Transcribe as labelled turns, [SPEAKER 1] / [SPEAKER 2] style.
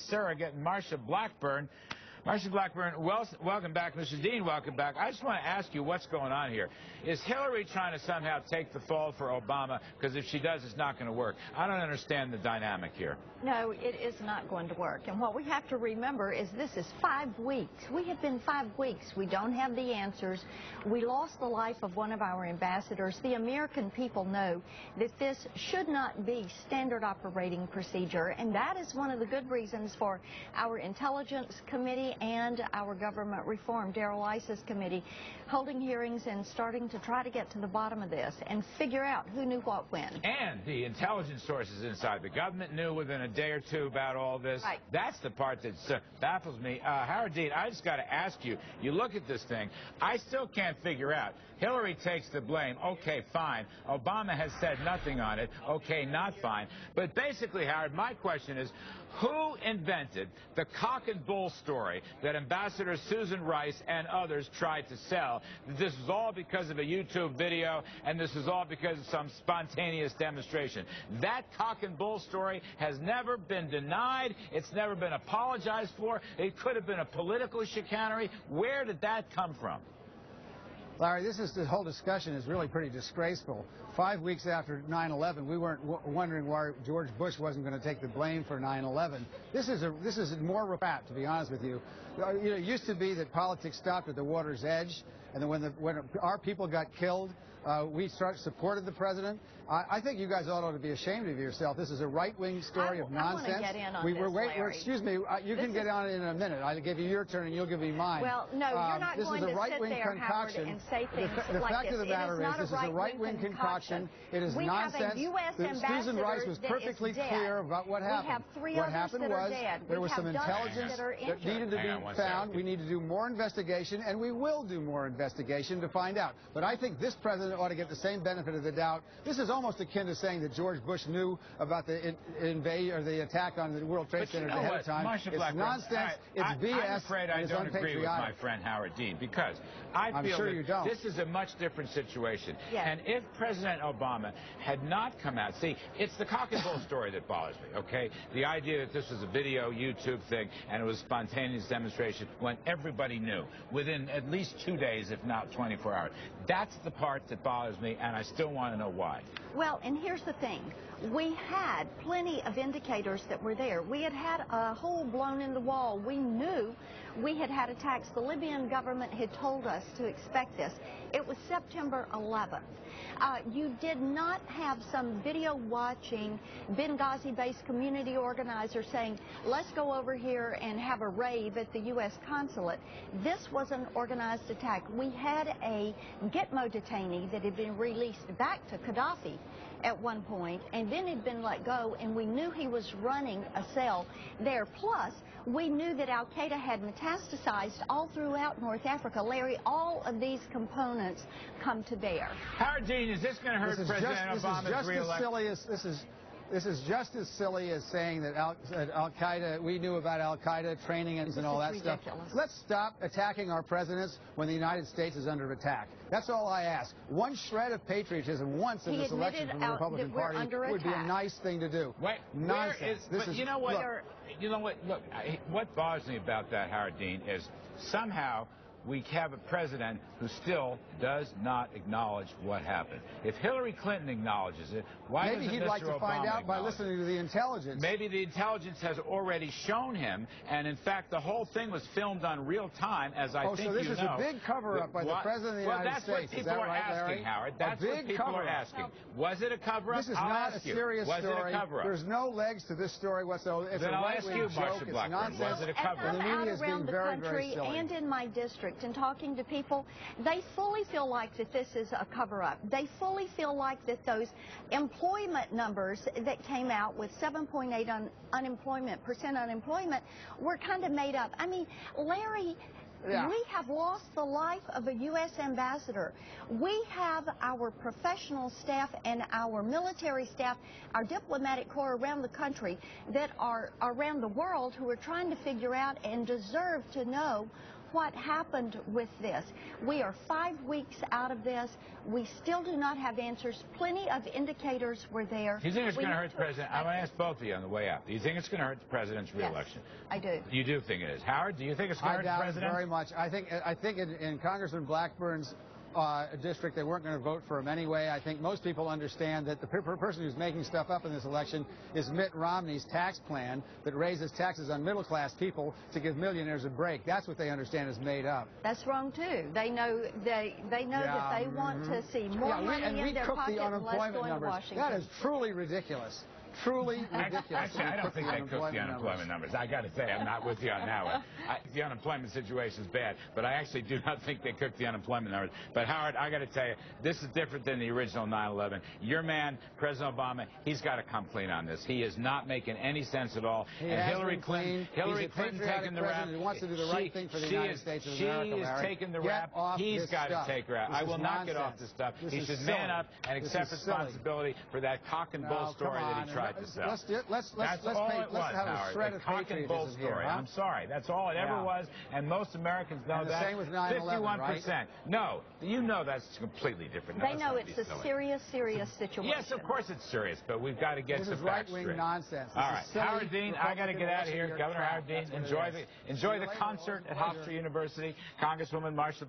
[SPEAKER 1] surrogate, Marsha Blackburn. Marsha Blackburn, welcome back. Mr. Dean, welcome back. I just want to ask you what's going on here. Is Hillary trying to somehow take the fall for Obama? Because if she does, it's not going to work. I don't understand the dynamic here.
[SPEAKER 2] No, it is not going to work. And what we have to remember is this is 5 weeks. We have been 5 weeks. We don't have the answers. We lost the life of one of our ambassadors. The American people know that this should not be standard operating procedure. And that is one of the good reasons for our Intelligence Committee and our Government Reform, Darrell Iss's committee, holding hearings and starting to try to get to the bottom of this and figure out who knew what when.
[SPEAKER 1] And the intelligence sources inside the government knew within a day or two about all this.
[SPEAKER 2] Right.
[SPEAKER 1] That's the part that baffles me. Howard Dean, I just got to ask you, you look at this thing, I still can't figure out. Hillary takes the blame. Okay, fine. Obama has said nothing on it. Okay, not fine. But basically, Howard, my question is, who invented the cock and bull story that Ambassador Susan Rice and others tried to sell? This is all because of a YouTube video, and this is all because of some spontaneous demonstration. That cock and bull story has never been denied. It's never been apologized for. It could have been a political chicanery. Where did that come from?
[SPEAKER 3] Larry, the whole discussion is really pretty disgraceful. 5 weeks after 9/11, we weren't wondering why George Bush wasn't going to take the blame for 9/11. This is more rap, to be honest with you. It used to be that politics stopped at the water's edge, and then when our people got killed, we supported the president. I think you guys ought to be ashamed of yourself. This is a right-wing story of nonsense.
[SPEAKER 2] I want to get in on this, Larry.
[SPEAKER 3] Excuse me, you can get on it in a minute. I'll give you your turn and you'll give me mine.
[SPEAKER 2] Well, no, you're not going to sit there, Howard, and say things like this.
[SPEAKER 3] The fact of the matter is, this is a right-wing concoction. It is nonsense.
[SPEAKER 2] We have a U.S. ambassador
[SPEAKER 3] Susan Rice was perfectly clear about what happened.
[SPEAKER 2] We have 3
[SPEAKER 3] what
[SPEAKER 2] others
[SPEAKER 3] happened
[SPEAKER 2] that
[SPEAKER 3] was
[SPEAKER 2] are dead.
[SPEAKER 3] there was some intelligence that needed to be found. We need to do more investigation, and we will do more investigation to find out. But I think this president ought to get the same benefit of the doubt. This is almost akin to saying that George Bush knew about the the attack on the World Trade Center ahead of time.
[SPEAKER 1] Marsha
[SPEAKER 3] It's nonsense. It's BS.
[SPEAKER 1] I'm afraid I don't agree with my friend Howard Dean, because I feel that this is a much different situation.
[SPEAKER 2] Yes.
[SPEAKER 1] And if President Obama had not come out, see, it's the cock and bull story that bothers me, okay? The idea that this was a video YouTube thing and it was a spontaneous demonstration when everybody knew within at least 2 days, if not 24 hours. That's the part that bothers me, and I still want to know why.
[SPEAKER 2] Well, and here's the thing. We had plenty of indicators that were there. We had had a hole blown in the wall. We knew we had had attacks. The Libyan government had told us to expect this. It was September 11th. You did not have some video-watching Benghazi-based community organizer saying, let's go over here and have a rave at the U.S. consulate. This was an organized attack. We had a Gitmo detainee that had been released back to Gaddafi at one point, and then had been let go, and we knew he was running a cell there. Plus, we knew that Al-Qaeda had metastasized all throughout North Africa. Larry, all of these components come to bear.
[SPEAKER 1] Howard Dean, is this going to hurt President Obama's re-election?
[SPEAKER 3] This is just as silly as saying that Al-Qaeda, we knew about Al-Qaeda training and all that stuff. Let's stop attacking our presidents when the United States is under attack. That's all I ask. One shred of patriotism once in this election from the Republican Party would be a nice thing to do.
[SPEAKER 1] Wait,
[SPEAKER 3] nonsense.
[SPEAKER 1] But you know what? You know what? Look, what bothers me about that, Howard Dean, is somehow we have a president who still does not acknowledge what happened. If Hillary Clinton acknowledges it, why doesn't Mr. Obama
[SPEAKER 3] Maybe he'd like to find out by listening to the intelligence.
[SPEAKER 1] Maybe the intelligence has already shown him, and in fact, the whole thing was filmed on real time, as I think you know.
[SPEAKER 3] So this is a big cover-up by the President of the United States.
[SPEAKER 1] Well, that's what people are asking, Howard. That's what people are asking. Was it a cover-up?
[SPEAKER 3] This is not a serious story.
[SPEAKER 1] Was it a cover-up?
[SPEAKER 3] There's no legs to this story whatsoever. It's
[SPEAKER 1] then
[SPEAKER 3] a
[SPEAKER 1] I'll ask you, Marsha Blackburn. Was it a cover-up?
[SPEAKER 3] The media is being very, very silly.
[SPEAKER 2] And in my district, and talking to people, they fully feel like that this is a cover-up. They fully feel like that those employment numbers that came out with 7.8% unemployment were kind of made up. I mean, Larry, we have lost the life of a U.S. ambassador. We have our professional staff and our military staff, our diplomatic corps around the country that are around the world who are trying to figure out and deserve to know what happened with this. We are 5 weeks out of this. We still do not have answers. Plenty of indicators were there.
[SPEAKER 1] Do you think it's going to hurt the president? I want to ask both of you on the way out. Do you think it's going to hurt the president's reelection?
[SPEAKER 2] Yes, I do.
[SPEAKER 1] You do think it is. Howard, do you think it's going to hurt the president?
[SPEAKER 3] I doubt it very much. I think in Congressman Blackburn's district, they weren't going to vote for him anyway. I think most people understand that the person who's making stuff up in this election is Mitt Romney's tax plan that raises taxes on middle-class people to give millionaires a break. That's what they understand is made up.
[SPEAKER 2] That's wrong too. They know that they want to see more money in their pocket and less going to Washington.
[SPEAKER 3] That is truly ridiculous. Truly ridiculous.
[SPEAKER 1] Actually, I don't think they cooked the unemployment numbers. I got to say, I'm not with you on that one. The unemployment situation is bad, but I actually do not think they cooked the unemployment numbers. But Howard, I got to tell you, this is different than the original 9/11. Your man, President Obama, he's got to come clean on this. He is not making any sense at all.
[SPEAKER 3] And Hillary Clinton taking the rap. He wants to do the right thing for the United States of America.
[SPEAKER 1] She is taking the rap. He's got to take her out. I will not get off this stuff. He should man up and accept responsibility for that cock and bull story that he tried to sell.
[SPEAKER 3] Let's have a shred of patriotism here.
[SPEAKER 1] I'm sorry. That's all it ever was, and most Americans know that.
[SPEAKER 3] The same with 9/11, 51%.
[SPEAKER 1] Right? No, you know that's completely different.
[SPEAKER 2] They know it's a serious situation.
[SPEAKER 1] Yes, of course it's serious, but we got to get the facts straight.
[SPEAKER 3] This is right-wing nonsense.
[SPEAKER 1] All right, Howard Dean, I got to get out of here. Governor Howard Dean, enjoy the concert at Hofstra University. Congresswoman Marsha